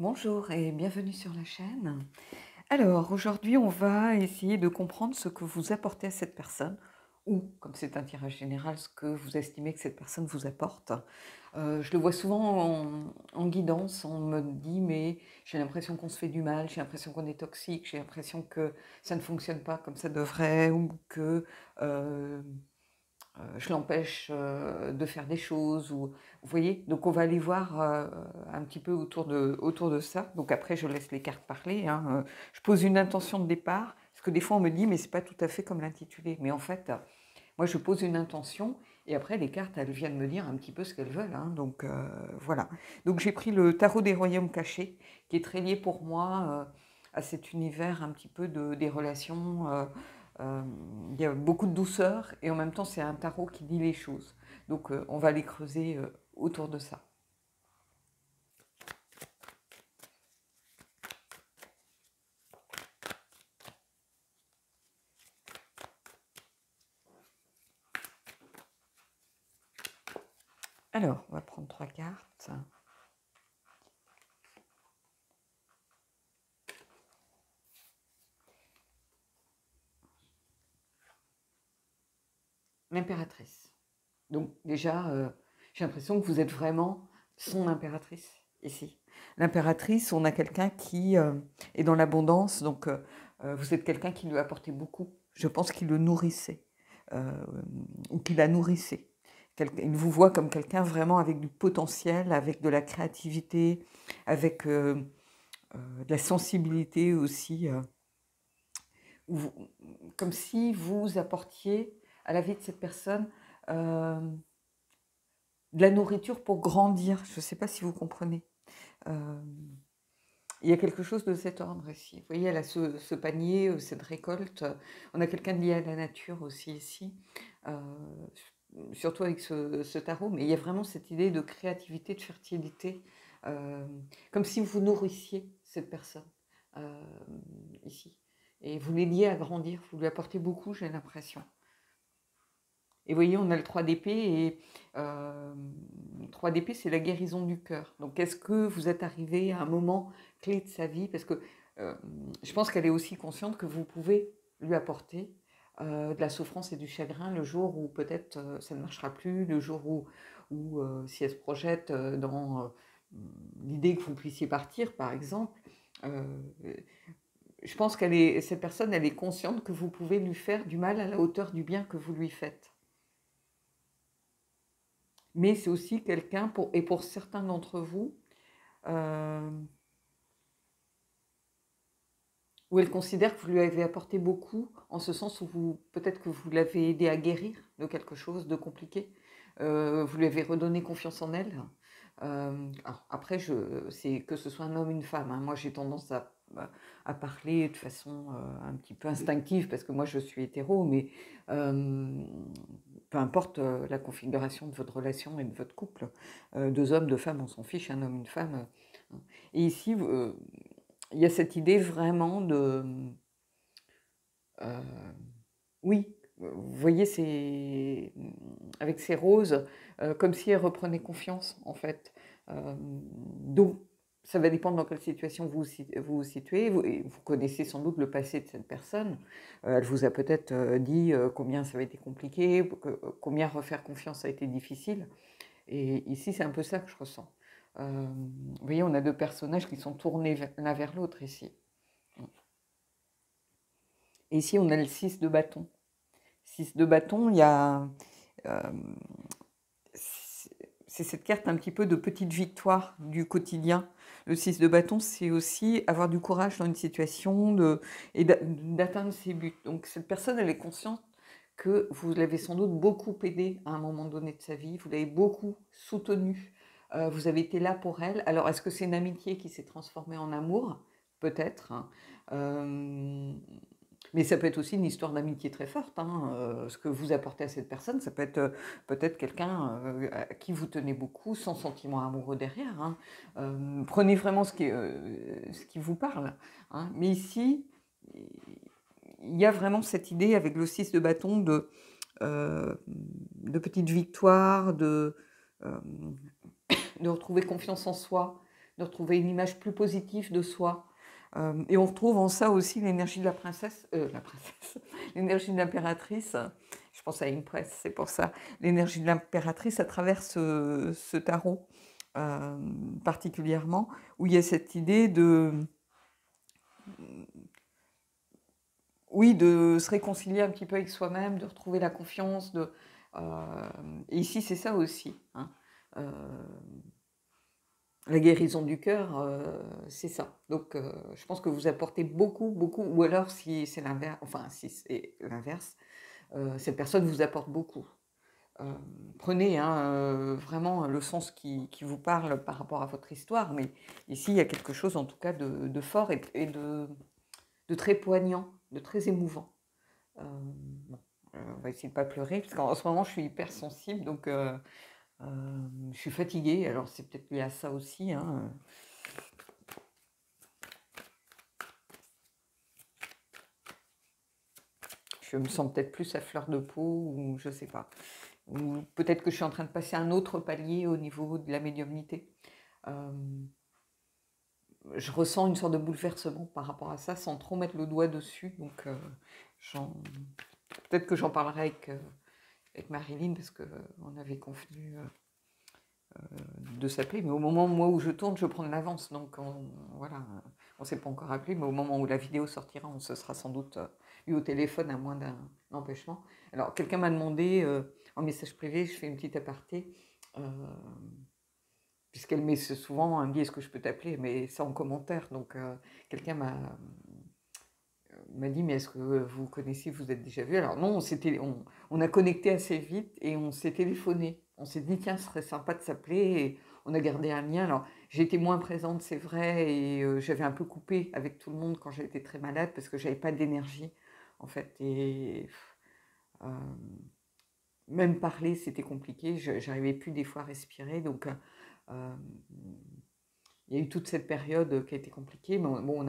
Bonjour et bienvenue sur la chaîne. Alors aujourd'hui on va essayer de comprendre ce que vous apportez à cette personne ou, comme c'est un tirage général, ce que vous estimez que cette personne vous apporte. Je le vois souvent en guidance, on me dit mais j'ai l'impression qu'on se fait du mal, j'ai l'impression qu'on est toxique, j'ai l'impression que ça ne fonctionne pas comme ça devrait ou que euh, je l'empêche de faire des choses. Ou, vous voyez, donc on va aller voir un petit peu autour de ça. Donc après, je laisse les cartes parler. Je pose une intention de départ, parce que des fois on me dit, mais c'est pas tout à fait comme l'intitulé. Mais en fait, moi je pose une intention, et après les cartes, elles viennent me dire un petit peu ce qu'elles veulent. Donc voilà. Donc j'ai pris le tarot des royaumes cachés, qui est très lié pour moi à cet univers un petit peu des relations. Euh, il y a beaucoup de douceur et en même temps c'est un tarot qui dit les choses. Donc on va aller creuser autour de ça. Alors, on va prendre 3 cartes. L'impératrice. Donc déjà, j'ai l'impression que vous êtes vraiment son impératrice ici. L'impératrice, on a quelqu'un qui est dans l'abondance, donc vous êtes quelqu'un qui lui a apporté beaucoup. Je pense qu'il le nourrissait, euh, ou qu'il la nourrissait. Il vous voit comme quelqu'un vraiment avec du potentiel, avec de la créativité, avec de la sensibilité aussi, vous- comme si vous apportiez à la vie de cette personne euh, de la nourriture pour grandir. Je ne sais pas si vous comprenez. Euh, il y a quelque chose de cet ordre ici. Vous voyez, elle a ce panier, cette récolte. On a quelqu'un de lié à la nature aussi ici, euh, surtout avec ce tarot. Mais il y a vraiment cette idée de créativité, de fertilité, euh, comme si vous nourrissiez cette personne euh, ici. Et vous l'aidiez à grandir, vous lui apportez beaucoup, j'ai l'impression. Et vous voyez, on a le 3 d'épée et 3 d'épée, c'est la guérison du cœur. Donc, est-ce que vous êtes arrivé à un moment clé de sa vie? Parce que euh, je pense qu'elle est aussi consciente que vous pouvez lui apporter de la souffrance et du chagrin le jour où peut-être ça ne marchera plus, le jour où si elle se projette dans l'idée que vous puissiez partir, par exemple. euh, je pense cette personne, elle est consciente que vous pouvez lui faire du mal à la hauteur du bien que vous lui faites. Mais c'est aussi quelqu'un, et pour certains d'entre vous, euh, où elle considère que vous lui avez apporté beaucoup, en ce sens où peut-être que vous l'avez aidé à guérir de quelque chose de compliqué, vous lui avez redonné confiance en elle. Alors après, c'est que ce soit un homme ou une femme. Moi, j'ai tendance à parler de façon un petit peu instinctive, parce que moi, je suis hétéro, mais peu importe la configuration de votre relation et de votre couple, deux hommes, deux femmes, on s'en fiche, un homme, une femme. Et ici, il y a cette idée vraiment de... euh, oui, vous voyez, avec ces roses, comme si elle reprenait confiance, en fait. Donc, ça va dépendre dans quelle situation vous vous situez. Et vous connaissez sans doute le passé de cette personne. Elle vous a peut-être dit combien ça avait été compliqué, combien refaire confiance a été difficile. Et ici, c'est un peu ça que je ressens. Vous voyez, on a deux personnages qui sont tournés l'un vers l'autre ici. Et ici, on a le 6 de bâton. 6 de bâton, il y a... euh, c'est cette carte un petit peu de petite victoire du quotidien. Le 6 de bâton, c'est aussi avoir du courage dans une situation et d'atteindre ses buts. Donc cette personne, elle est consciente que vous l'avez sans doute beaucoup aidé à un moment donné de sa vie, vous l'avez beaucoup soutenu, vous avez été là pour elle. Alors est-ce que c'est une amitié qui s'est transformée en amour? Peut-être. Mais ça peut être aussi une histoire d'amitié très forte. Ce que vous apportez à cette personne, ça peut être peut-être quelqu'un à qui vous tenez beaucoup, sans sentiment amoureux derrière. Prenez vraiment ce qui vous parle. Mais ici, il y a vraiment cette idée avec le 6 de bâton de petite victoire, de retrouver confiance en soi, de retrouver une image plus positive de soi. Et on retrouve en ça aussi l'énergie de la princesse, l'énergie de l'impératrice. Je pense à Impress, c'est pour ça. L'énergie de l'impératrice à travers ce tarot, particulièrement, où il y a cette idée oui, de se réconcilier un petit peu avec soi-même, de retrouver la confiance. Et ici, c'est ça aussi. Hein. La guérison du cœur, c'est ça. Donc, je pense que vous apportez beaucoup, beaucoup, ou alors si c'est l'inverse, enfin, si c'est l'inverse, cette personne vous apporte beaucoup. Prenez vraiment le sens qui vous parle par rapport à votre histoire, mais ici, il y a quelque chose en tout cas de fort et de très poignant, de très émouvant. Bon, on va essayer de ne pas pleurer, parce qu'en ce moment, je suis hyper sensible, donc je suis fatiguée, alors c'est peut-être lié à ça aussi. Hein. Je me sens peut-être plus à fleur de peau, ou je ne sais pas. Ou peut-être que je suis en train de passer un autre palier au niveau de la médiumnité. Je ressens une sorte de bouleversement par rapport à ça, sans trop mettre le doigt dessus. Donc, peut-être que j'en parlerai avec Marilyn, parce qu'on avait convenu de s'appeler. Mais au moment moi, où je tourne, je prends de l'avance. Donc, voilà, on ne s'est pas encore appelé, mais au moment où la vidéo sortira, on se sera sans doute eu au téléphone, à moins d'un empêchement. Alors, quelqu'un m'a demandé, en message privé, je fais une petite aparté, puisqu'elle met souvent, elle me dit, est-ce que je peux t'appeler? Mais ça en commentaire. Donc, quelqu'un m'a dit, mais est-ce que vous connaissez, vous êtes déjà vu? Alors non, on a connecté assez vite et on s'est téléphoné. On s'est dit, tiens, ce serait sympa de s'appeler, et on a gardé un lien. Alors, j'ai été moins présente, c'est vrai, et j'avais un peu coupé avec tout le monde quand j'ai été très malade, parce que j'avais pas d'énergie, en fait. Et même parler, c'était compliqué. J'arrivais plus des fois à respirer. Donc, il y a eu toute cette période qui a été compliquée. Mais bon,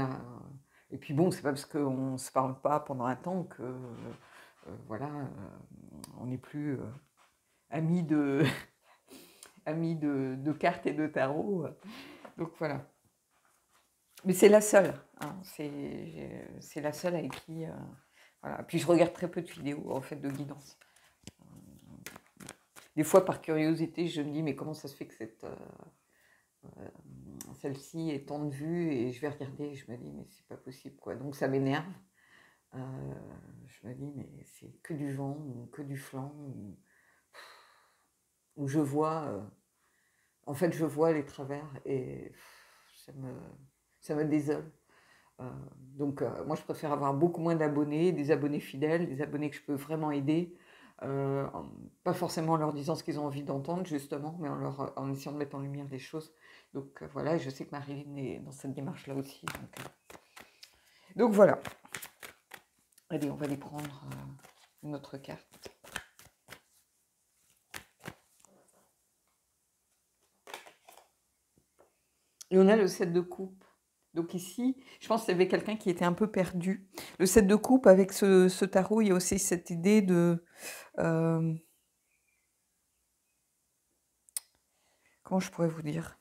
et puis bon, c'est pas parce qu'on ne se parle pas pendant un temps que voilà, on n'est plus amis amis de cartes et de tarot. Donc voilà. Mais c'est la seule. Hein, c'est la seule avec qui. Voilà. Puis je regarde très peu de vidéos en fait de guidance. Des fois, par curiosité, je me dis, mais comment ça se fait que celle-ci est tant de vues, et je vais regarder et je me dis, mais c'est pas possible, quoi. Donc ça m'énerve. Je me dis, mais c'est que du vent, ou que du flanc, où je vois, en fait, je vois les travers, et ça me désole. Donc, moi, je préfère avoir beaucoup moins d'abonnés, des abonnés fidèles, des abonnés que je peux vraiment aider, pas forcément en leur disant ce qu'ils ont envie d'entendre, justement, mais en essayant de mettre en lumière les choses. Donc, voilà, et je sais que Marilyn est dans cette démarche-là aussi. Donc voilà. Allez, on va aller prendre une autre carte. Et on a le 7 de coupe. Donc ici, je pense qu'il y avait quelqu'un qui était un peu perdu. Le 7 de coupe, avec ce tarot, il y a aussi cette idée de... comment je pourrais vous dire?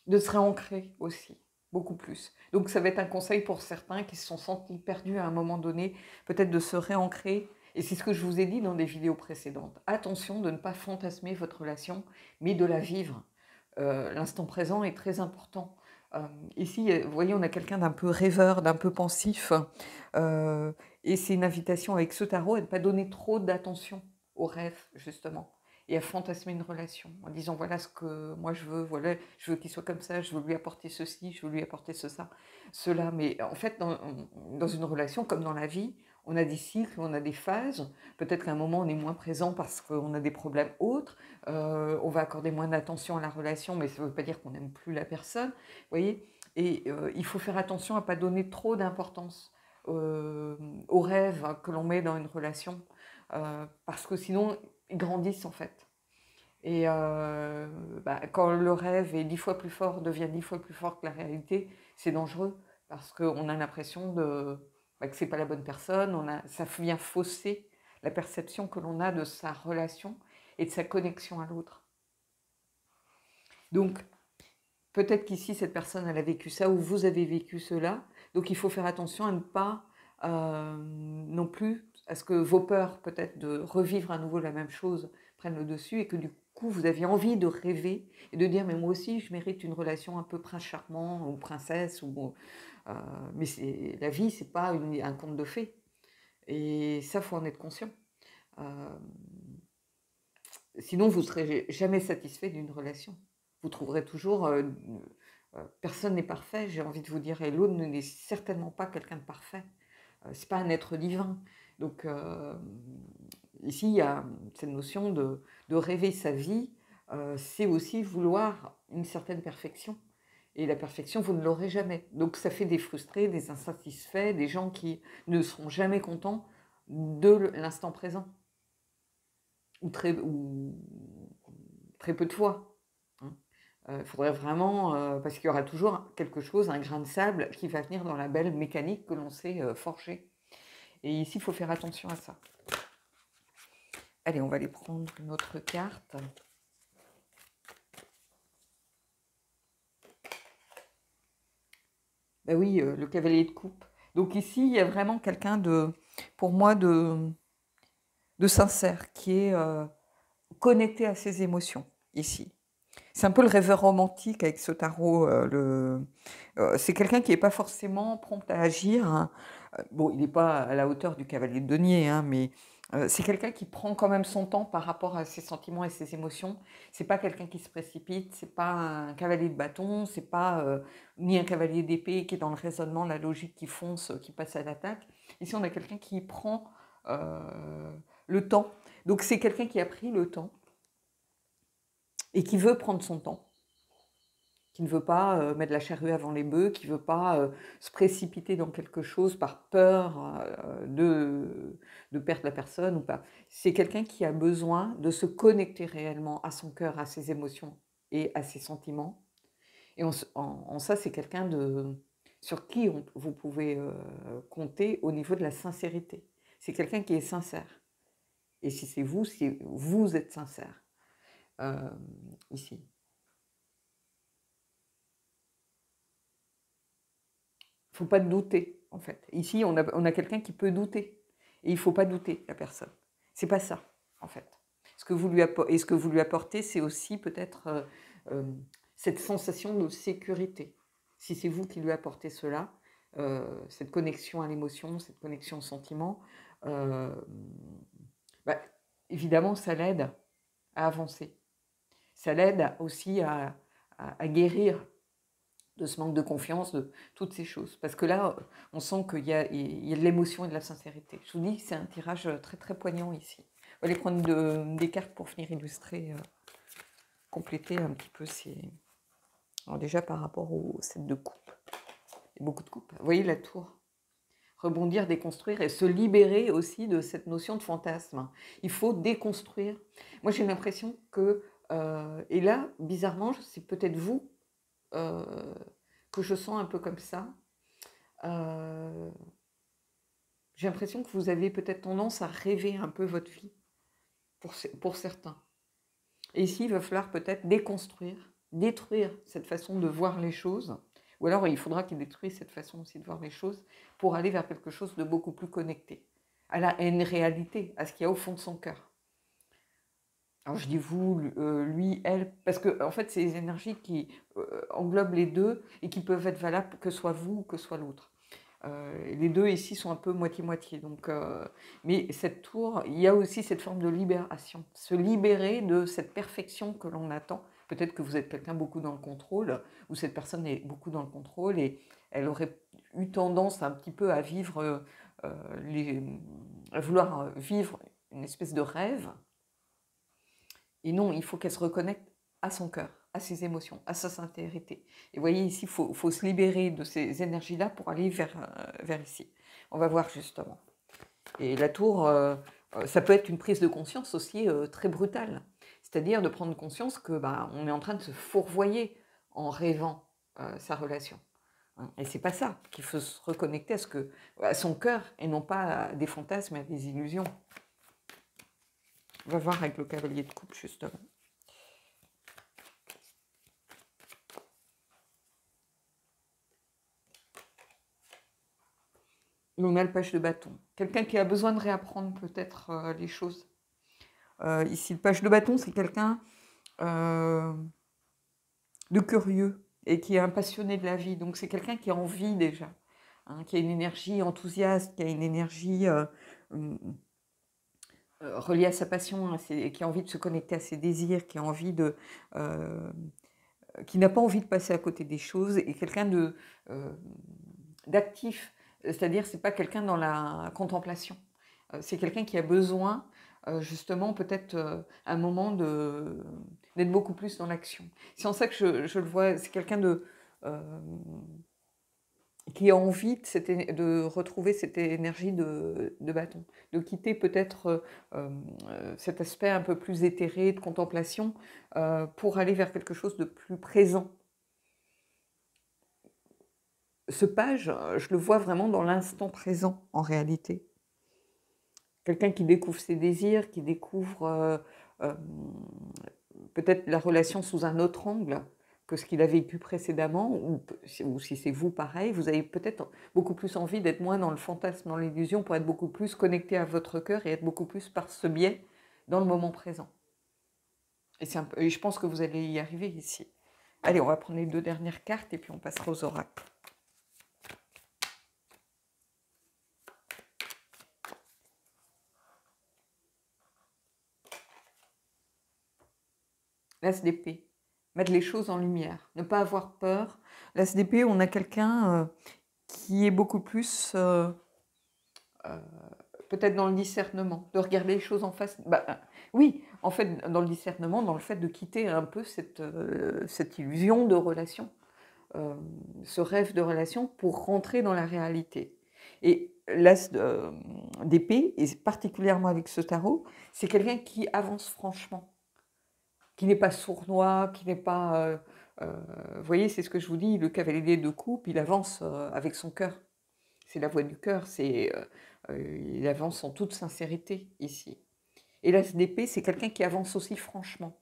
De se réancrer aussi, beaucoup plus. Donc ça va être un conseil pour certains qui se sont sentis perdus à un moment donné, peut-être de se réancrer. Et c'est ce que je vous ai dit dans des vidéos précédentes. Attention de ne pas fantasmer votre relation, mais de la vivre. L'instant présent est très important. Ici, vous voyez, on a quelqu'un d'un peu rêveur, d'un peu pensif. Et c'est une invitation avec ce tarot à ne pas donner trop d'attention aux rêves, justement, et à fantasmer une relation en disant, voilà ce que moi je veux, voilà, je veux qu'il soit comme ça, je veux lui apporter ceci, je veux lui apporter cela. Mais en fait, dans une relation comme dans la vie, on a des cycles, on a des phases. Peut-être qu'à un moment, on est moins présent parce qu'on a des problèmes autres. On va accorder moins d'attention à la relation, mais ça ne veut pas dire qu'on n'aime plus la personne. Vous voyez? Et il faut faire attention à ne pas donner trop d'importance aux rêves que l'on met dans une relation, parce que sinon, ils grandissent en fait. Et quand le rêve est 10 fois plus fort, devient 10 fois plus fort que la réalité, c'est dangereux, parce qu'on a l'impression que ce n'est pas la bonne personne, ça vient fausser la perception que l'on a de sa relation et de sa connexion à l'autre. Donc, peut-être qu'ici, cette personne, elle a vécu ça, ou vous avez vécu cela. Donc, il faut faire attention à ne pas non plus, à ce que vos peurs, peut-être, de revivre à nouveau la même chose, prennent le dessus, et que du coup, vous aviez envie de rêver, et de dire, mais moi aussi, je mérite une relation un peu prince charmant, ou princesse, mais la vie, c'est pas un conte de fées. Et ça, faut en être conscient. Euh, Sinon, vous ne serez jamais satisfait d'une relation. Vous trouverez toujours... personne n'est parfait, j'ai envie de vous dire, et l'autre n'est certainement pas quelqu'un de parfait. Ce n'est pas un être divin. Donc, ici, il y a cette notion de rêver sa vie, c'est aussi vouloir une certaine perfection. Et la perfection, vous ne l'aurez jamais. Donc, ça fait des frustrés, des insatisfaits, des gens qui ne seront jamais contents de l'instant présent. Ou très peu de fois. Il faudrait vraiment, parce qu'il y aura toujours quelque chose, un grain de sable qui va venir dans la belle mécanique que l'on sait forger. Et ici, il faut faire attention à ça. Allez, on va aller prendre une autre carte. Ben oui, le cavalier de coupe. Donc ici, il y a vraiment quelqu'un pour moi, de sincère, qui est connecté à ses émotions, ici. C'est un peu le rêveur romantique avec ce tarot. C'est quelqu'un qui n'est pas forcément prompt à agir. Hein. Bon, il n'est pas à la hauteur du cavalier de denier, hein, mais c'est quelqu'un qui prend quand même son temps par rapport à ses sentiments et ses émotions. C'est pas quelqu'un qui se précipite, c'est pas un cavalier de bâton, c'est pas ni un cavalier d'épée qui est dans le raisonnement, la logique, qui fonce, qui passe à l'attaque. Ici, on a quelqu'un qui prend le temps. Donc, c'est quelqu'un qui a pris le temps et qui veut prendre son temps, qui ne veut pas mettre la charrue avant les bœufs, qui ne veut pas se précipiter dans quelque chose par peur de perdre la personne ou pas. C'est quelqu'un qui a besoin de se connecter réellement à son cœur, à ses émotions et à ses sentiments. Et en ça, c'est quelqu'un sur qui vous pouvez compter au niveau de la sincérité. C'est quelqu'un qui est sincère. Et si vous êtes sincère, ici. Il ne faut pas douter, en fait. Ici, on a quelqu'un qui peut douter. Et il ne faut pas douter, la personne. C'est pas ça, en fait. Ce que vous lui apportez, c'est aussi peut-être cette sensation de sécurité. Si c'est vous qui lui apportez cela, cette connexion à l'émotion, cette connexion au sentiment, bah, évidemment, ça l'aide à avancer. Ça l'aide aussi à guérir de ce manque de confiance, de toutes ces choses. Parce que là, on sent qu'il y a de l'émotion et de la sincérité. Je vous dis, c'est un tirage très très poignant ici. On va aller prendre des cartes pour venir illustrer, compléter un petit peu ces... Alors déjà par rapport au set de coupes. Il y a beaucoup de coupes. Vous voyez la tour. Rebondir, déconstruire et se libérer aussi de cette notion de fantasme. Il faut déconstruire. Moi, j'ai l'impression que... et là, bizarrement, c'est peut-être vous que je sens un peu comme ça. J'ai l'impression que vous avez peut-être tendance à rêver un peu votre vie, pour certains. Et ici, il va falloir peut-être déconstruire, détruire cette façon de voir les choses, ou alors il faudra qu'il détruise cette façon aussi de voir les choses pour aller vers quelque chose de beaucoup plus connecté, à une réalité, à ce qu'il y a au fond de son cœur. Alors je dis vous, lui, elle, parce que en fait c'est des énergies qui englobent les deux et qui peuvent être valables que soit vous ou que soit l'autre. Les deux ici sont un peu moitié-moitié. Donc, mais cette tour, il y a aussi cette forme de libération. Se libérer de cette perfection que l'on attend. Peut-être que vous êtes quelqu'un beaucoup dans le contrôle, ou cette personne est beaucoup dans le contrôle, et elle aurait eu tendance un petit peu à vivre, à vouloir vivre une espèce de rêve. Et non, il faut qu'elle se reconnecte à son cœur, à ses émotions, à sa sincérité. Et vous voyez, ici, il faut se libérer de ces énergies-là pour aller vers ici. On va voir justement. Et la tour, ça peut être une prise de conscience aussi très brutale. C'est-à-dire de prendre conscience que on est en train de se fourvoyer en rêvant sa relation. Et c'est pas ça, qu'il faut se reconnecter à son cœur et non pas à des fantasmes et à des illusions. On va voir avec le cavalier de coupe, justement. On a le page de bâton. Quelqu'un qui a besoin de réapprendre peut-être les choses. Ici, le page de bâton, c'est quelqu'un de curieux et qui est un passionné de la vie. Donc, c'est quelqu'un qui a envie déjà, hein, qui a une énergie enthousiaste, qui a une énergie reliée à sa passion, qui a envie de se connecter à ses désirs, qui a envie de... qui n'a pas envie de passer à côté des choses, et quelqu'un d'actif. C'est-à-dire, c'est pas quelqu'un dans la contemplation. C'est quelqu'un qui a besoin, justement, peut-être un moment d'être beaucoup plus dans l'action. C'est en ça que je le vois. C'est quelqu'un qui a envie de retrouver cette énergie de bâton, de quitter peut-être cet aspect un peu plus éthéré de contemplation pour aller vers quelque chose de plus présent. Ce page, je le vois vraiment dans l'instant présent, en réalité. Quelqu'un qui découvre ses désirs, qui découvre peut-être la relation sous un autre angle que ce qu'il a vécu précédemment, ou si c'est vous pareil, vous avez peut-être beaucoup plus envie d'être moins dans le fantasme, dans l'illusion, pour être beaucoup plus connecté à votre cœur et être beaucoup plus par ce biais dans le moment présent. Et je pense que vous allez y arriver ici. Allez, on va prendre les 2 dernières cartes et puis on passera aux oracles. L'as d'épée, mettre les choses en lumière, ne pas avoir peur. L'as d'épée, on a quelqu'un qui est beaucoup plus peut-être dans le discernement, de regarder les choses en face. Oui, en fait, dans le discernement, dans le fait de quitter un peu cette illusion de relation, ce rêve de relation pour rentrer dans la réalité. Et l'as d'épée, et particulièrement avec ce tarot, c'est quelqu'un qui avance franchement, qui n'est pas sournois, qui n'est pas... vous voyez, c'est ce que je vous dis, le cavalier de coupe, il avance avec son cœur. C'est la voix du cœur, il avance en toute sincérité ici. Et l'as d'épée, c'est quelqu'un qui avance aussi franchement,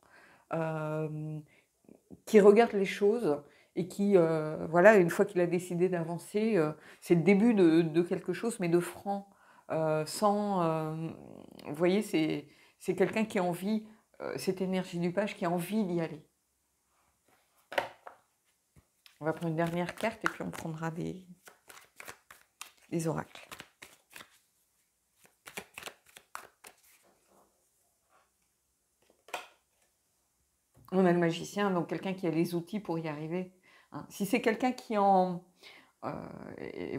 qui regarde les choses et qui, voilà, une fois qu'il a décidé d'avancer, c'est le début de quelque chose, mais de franc, sans... vous voyez, c'est quelqu'un qui a envie, cette énergie du page, qui a envie d'y aller. On va prendre une dernière carte et puis on prendra des oracles. On a le magicien, donc quelqu'un qui a les outils pour y arriver. Hein. Si c'est quelqu'un qui vous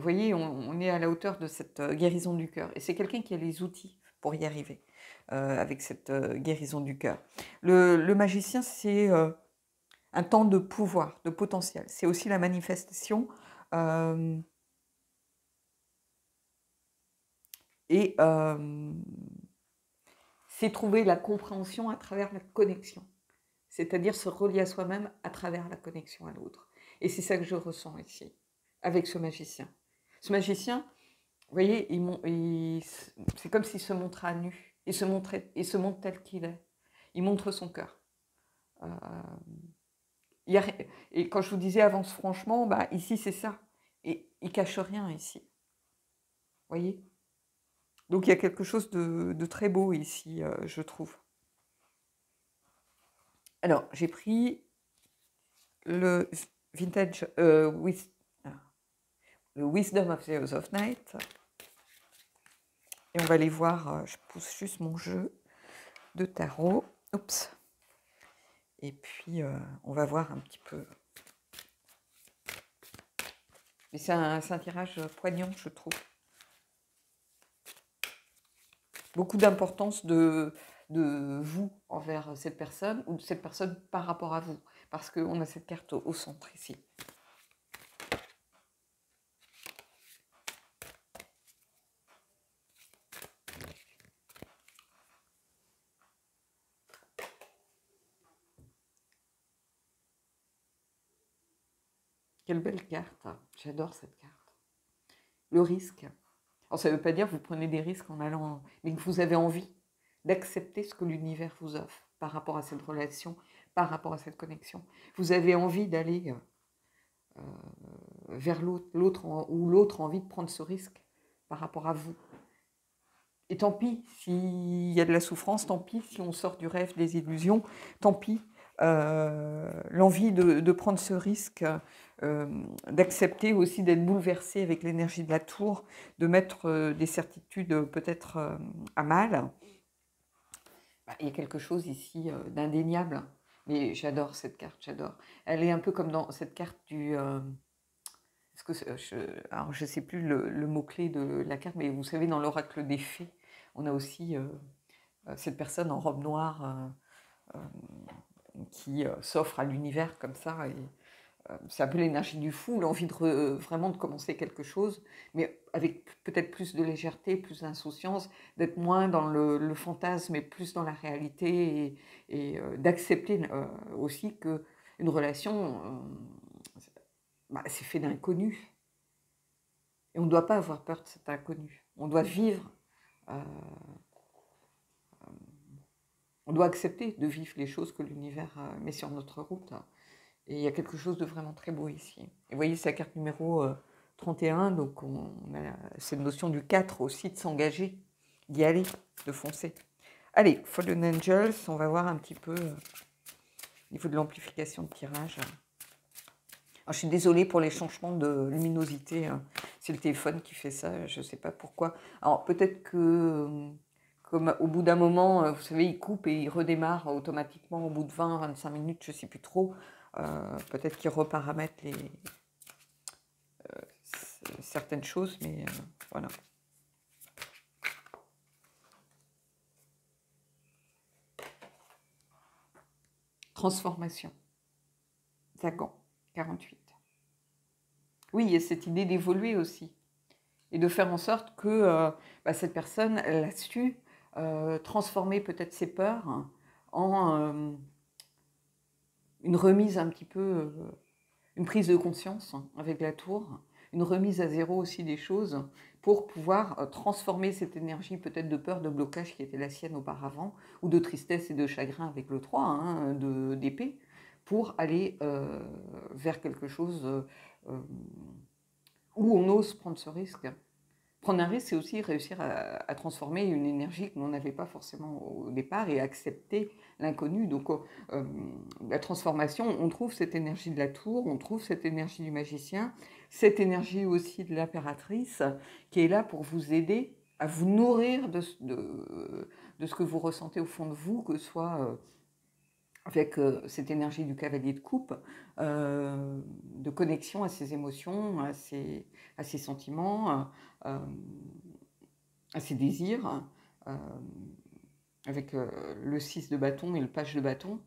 voyez, on est à la hauteur de cette guérison du cœur. Et c'est quelqu'un qui a les outils pour y arriver, avec cette guérison du cœur. Le magicien, c'est un temps de pouvoir, de potentiel. C'est aussi la manifestation. C'est trouver la compréhension à travers la connexion. C'est-à-dire se relier à soi-même à travers la connexion à l'autre. Et c'est ça que je ressens ici, avec ce magicien. Ce magicien, vous voyez, c'est comme s'il se montrait à nu. Il se montre tel qu'il est. Il montre son cœur. Et quand je vous disais avance franchement, ici c'est ça. Et il cache rien ici. Vous voyez ? Donc il y a quelque chose de très beau ici, je trouve. Alors, j'ai pris le vintage, le Wisdom of the House of Night. Et on va aller voir, je pousse juste mon jeu de tarot. Oups. Et puis, on va voir un petit peu. Mais c'est un tirage poignant, je trouve. Beaucoup d'importance de vous envers cette personne, ou de cette personne par rapport à vous. Parce qu'on a cette carte au centre ici. Quelle belle carte. J'adore cette carte. Le risque. Alors, ça ne veut pas dire que vous prenez des risques en allant... Mais que vous avez envie d'accepter ce que l'univers vous offre par rapport à cette relation, par rapport à cette connexion. Vous avez envie d'aller vers l'autre, ou l'autre a envie de prendre ce risque par rapport à vous. Et tant pis s'il y a de la souffrance, tant pis si on sort du rêve, des illusions, tant pis. L'envie de prendre ce risque, d'accepter aussi d'être bouleversé avec l'énergie de la tour, de mettre des certitudes peut-être à mal. Bah, il y a quelque chose ici d'indéniable. Mais j'adore cette carte, j'adore. Elle est un peu comme dans cette carte du... alors je ne sais plus le mot-clé de la carte, mais vous savez, dans l'oracle des fées, on a aussi cette personne en robe noire qui s'offre à l'univers comme ça. Et, c'est un peu l'énergie du fou, l'envie vraiment de commencer quelque chose, mais avec peut-être plus de légèreté, plus d'insouciance, d'être moins dans le fantasme et plus dans la réalité, et d'accepter aussi qu'une relation, c'est fait d'inconnus. Et on ne doit pas avoir peur de cet inconnu. On doit vivre, on doit accepter de vivre les choses que l'univers met sur notre route. Et il y a quelque chose de vraiment très beau ici. Et vous voyez, c'est la carte numéro 31, donc on a cette notion du 4 aussi, de s'engager, d'y aller, de foncer. Allez, Fallen Angels, on va voir un petit peu au niveau de l'amplification de tirage. Alors, je suis désolée pour les changements de luminosité, hein. C'est le téléphone qui fait ça, je ne sais pas pourquoi. Alors peut-être que, comme au bout d'un moment, vous savez, il coupe et il redémarre automatiquement au bout de 20-25 minutes, je ne sais plus trop. Peut-être qu'il reparamètre certaines choses, mais voilà. Transformation. Zagan, 48. Oui, il y a cette idée d'évoluer aussi. Et de faire en sorte que cette personne, elle a su transformer peut-être ses peurs en une remise un petit peu, une prise de conscience avec la tour, une remise à zéro aussi des choses pour pouvoir transformer cette énergie peut-être de peur, de blocage qui était la sienne auparavant, ou de tristesse et de chagrin avec le 3, hein, d'épée, pour aller vers quelque chose où on ose prendre ce risque. Prendre un risque, c'est aussi réussir à transformer une énergie que l'on n'avait pas forcément au départ et accepter l'inconnu. Donc, la transformation, on trouve cette énergie de la tour, on trouve cette énergie du magicien, cette énergie aussi de l'impératrice qui est là pour vous aider à vous nourrir de ce que vous ressentez au fond de vous, que ce soit avec cette énergie du cavalier de coupe, de connexion à ses émotions, à ses sentiments, à ses désirs, avec le 6 de bâton et le page de bâton.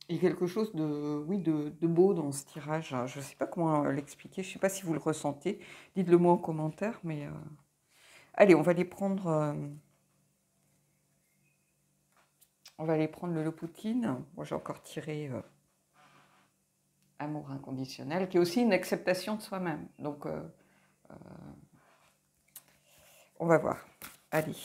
Il y a quelque chose de beau dans ce tirage. Je ne sais pas comment l'expliquer, je ne sais pas si vous le ressentez. Dites-le moi en commentaire, mais... Allez, on va les prendre... On va aller prendre le Lopoutine. Moi, j'ai encore tiré Amour inconditionnel, qui est aussi une acceptation de soi-même. Donc, on va voir. Allez.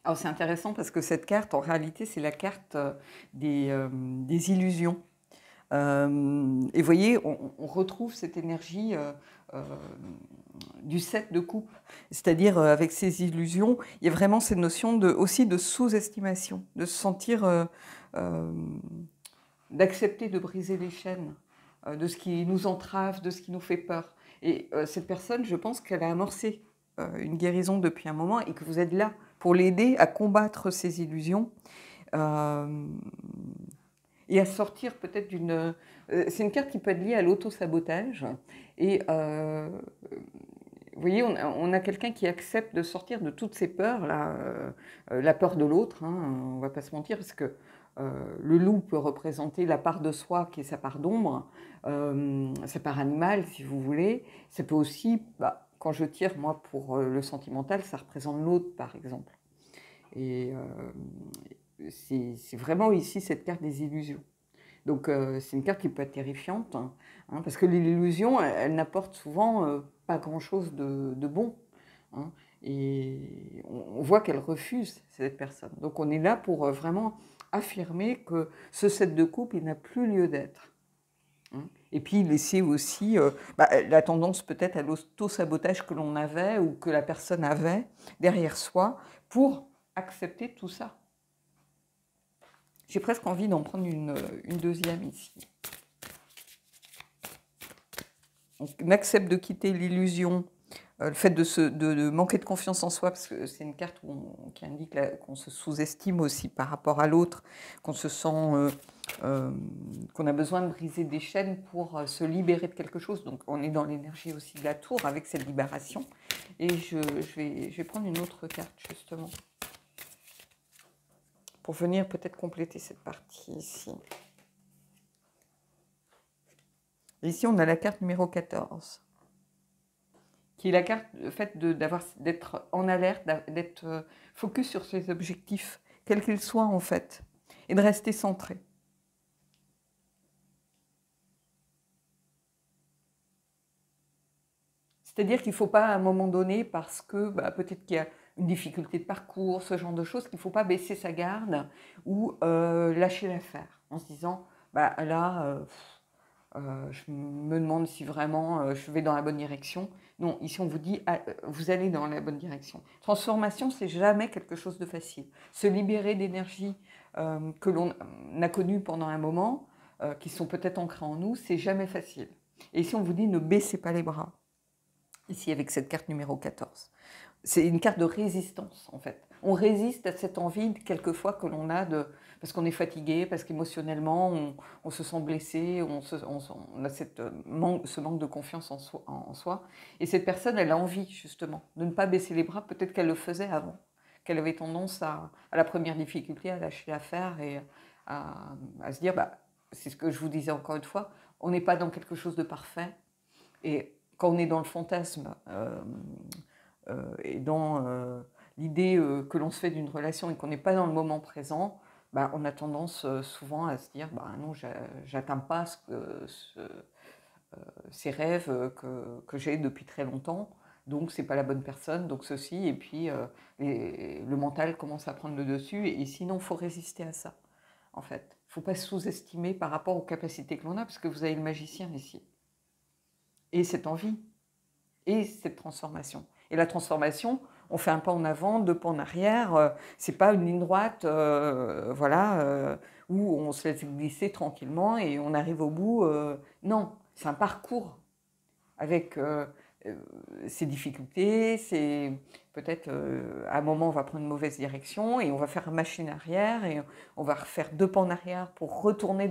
Alors, c'est intéressant parce que cette carte, en réalité, c'est la carte des illusions. Et vous voyez, on retrouve cette énergie du 7 de coupe, c'est-à-dire avec ces illusions, il y a vraiment cette notion aussi de sous-estimation, de se sentir, d'accepter de briser les chaînes, de ce qui nous entrave, de ce qui nous fait peur. Et cette personne, je pense qu'elle a amorcé une guérison depuis un moment et que vous êtes là pour l'aider à combattre ces illusions. Et à sortir peut-être d'une... c'est une carte qui peut être liée à l'auto-sabotage. Et vous voyez, on a quelqu'un qui accepte de sortir de toutes ces peurs, là, la peur de l'autre, hein, on ne va pas se mentir, parce que le loup peut représenter la part de soi qui est sa part d'ombre, sa part animale, si vous voulez. Ça peut aussi, quand je tire, moi, pour le sentimental, ça représente l'autre, par exemple. Et c'est vraiment ici cette carte des illusions. Donc, c'est une carte qui peut être terrifiante, hein, parce que l'illusion, elle n'apporte souvent pas grand-chose de bon. Hein, et on voit qu'elle refuse cette personne. Donc, on est là pour vraiment affirmer que ce 7 de coupe, il n'a plus lieu d'être. Hein. Et puis, laisser aussi la tendance peut-être à l'auto-sabotage que l'on avait ou que la personne avait derrière soi pour accepter tout ça. J'ai presque envie d'en prendre une deuxième ici. On accepte de quitter l'illusion, le fait de manquer de confiance en soi, parce que c'est une carte qui indique qu'on se sous-estime aussi par rapport à l'autre, qu'on se sent, qu'on a besoin de briser des chaînes pour se libérer de quelque chose. Donc on est dans l'énergie aussi de la tour avec cette libération. Et je vais prendre une autre carte justement, pour venir peut-être compléter cette partie ici. Et ici, on a la carte numéro 14, qui est la carte, le fait d'être en alerte, d'être focus sur ses objectifs, quels qu'ils soient en fait, et de rester centré. C'est-à-dire qu'il ne faut pas à un moment donné, parce que peut-être qu'il y a une difficulté de parcours, ce genre de choses, qu'il ne faut pas baisser sa garde ou lâcher l'affaire en se disant, là, je me demande si vraiment je vais dans la bonne direction. Non, ici on vous dit, vous allez dans la bonne direction. Transformation, c'est jamais quelque chose de facile. Se libérer d'énergie que l'on a connue pendant un moment, qui sont peut-être ancrées en nous, c'est jamais facile. Et ici on vous dit, ne baissez pas les bras. Ici avec cette carte numéro 14. C'est une carte de résistance en fait. On résiste à cette envie quelquefois que l'on a parce qu'on est fatigué, parce qu'émotionnellement on se sent blessé, on a ce manque de confiance en soi. Et cette personne, elle a envie justement de ne pas baisser les bras, peut-être qu'elle le faisait avant, qu'elle avait tendance à la première difficulté à lâcher l'affaire et à se dire, c'est ce que je vous disais encore une fois, on n'est pas dans quelque chose de parfait. Et quand on est dans le fantasme et dans l'idée que l'on se fait d'une relation et qu'on n'est pas dans le moment présent, on a tendance souvent à se dire non, j'atteins pas ces rêves que j'ai depuis très longtemps, donc c'est pas la bonne personne, donc ceci, et puis le mental commence à prendre le dessus, et sinon il faut résister à ça, en fait. Il ne faut pas sous-estimer par rapport aux capacités que l'on a, parce que vous avez le magicien ici. Et cette envie, et cette transformation. Et la transformation, on fait un pas en avant, deux pas en arrière, c'est pas une ligne droite, où on se laisse glisser tranquillement et on arrive au bout. Non, c'est un parcours avec ses difficultés, peut-être à un moment on va prendre une mauvaise direction et on va faire machine arrière et on va refaire deux pas en arrière pour retourner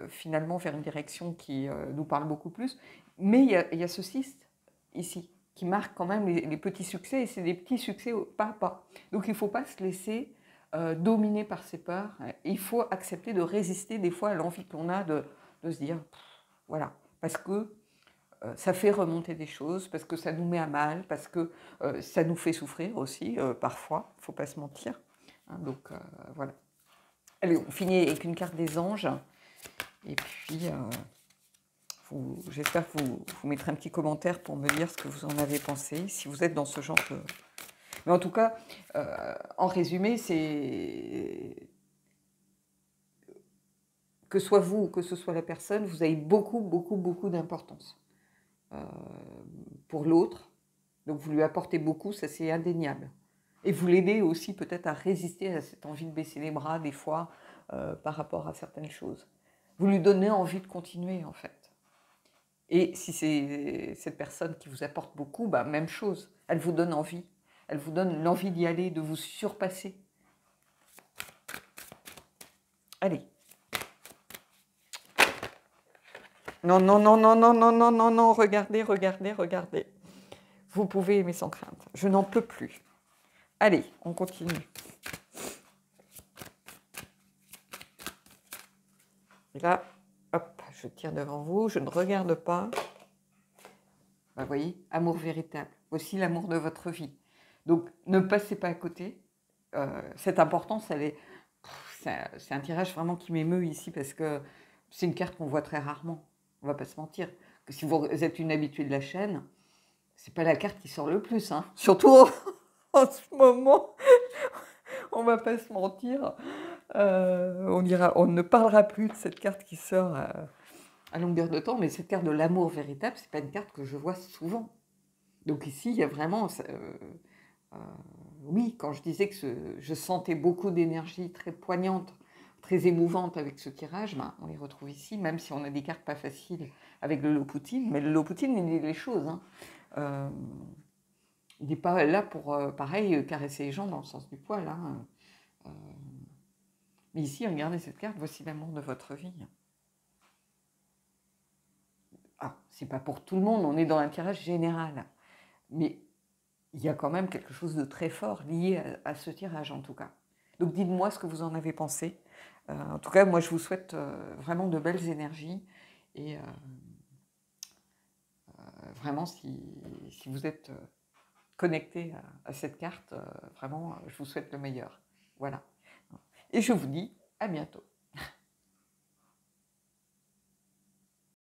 finalement vers une direction qui nous parle beaucoup plus. Mais il y a ce cyste ici qui marque quand même les petits succès, et c'est des petits succès pas à pas. Donc il ne faut pas se laisser dominer par ses peurs. Il faut accepter de résister des fois à l'envie qu'on a de se dire, voilà, parce que ça fait remonter des choses, parce que ça nous met à mal, parce que ça nous fait souffrir aussi, parfois, il ne faut pas se mentir. Hein, donc voilà. Allez, on finit avec une carte des anges, et puis j'espère que vous mettrez un petit commentaire pour me dire ce que vous en avez pensé, si vous êtes dans ce genre de... Mais en tout cas, en résumé, c'est... Que ce soit vous ou que ce soit la personne, vous avez beaucoup, beaucoup, beaucoup d'importance pour l'autre. Donc vous lui apportez beaucoup, ça c'est indéniable. Et vous l'aidez aussi peut-être à résister à cette envie de baisser les bras des fois par rapport à certaines choses. Vous lui donnez envie de continuer en fait. Et si c'est cette personne qui vous apporte beaucoup, même chose, elle vous donne envie. Elle vous donne l'envie d'y aller, de vous surpasser. Allez. Non, non, non, non, non, non, non, non, non, regardez, regardez, regardez. Vous pouvez aimer sans crainte. Je n'en peux plus. Allez, on continue. Et là, hop, je tire devant vous, je ne regarde pas. Vous voyez, amour véritable. Voici l'amour de votre vie. Donc, ne passez pas à côté. Cette importance, c'est un tirage vraiment qui m'émeut ici parce que c'est une carte qu'on voit très rarement. On va pas se mentir. Que si vous êtes une habituée de la chaîne, c'est pas la carte qui sort le plus, hein. Surtout en ce moment, on va pas se mentir. On ne parlera plus de cette carte qui sort à longueur de temps, mais cette carte de l'amour véritable, c'est pas une carte que je vois souvent. Donc ici, il y a vraiment, oui, quand je disais que je sentais beaucoup d'énergie très poignante, très émouvante avec ce tirage, ben, on les retrouve ici, même si on a des cartes pas faciles avec le Loputin, mais le Loputin, il dit les choses, hein. Il n'est pas là pour, pareil, caresser les gens dans le sens du poil, hein. Mais ici, regardez cette carte, voici l'amour de votre vie. Ah, c'est pas pour tout le monde, on est dans un tirage général. Mais il y a quand même quelque chose de très fort lié à ce tirage, en tout cas. Donc dites-moi ce que vous en avez pensé. En tout cas, moi, je vous souhaite vraiment de belles énergies. Et vraiment, si vous êtes connecté à cette carte, vraiment, je vous souhaite le meilleur. Voilà. Et je vous dis à bientôt.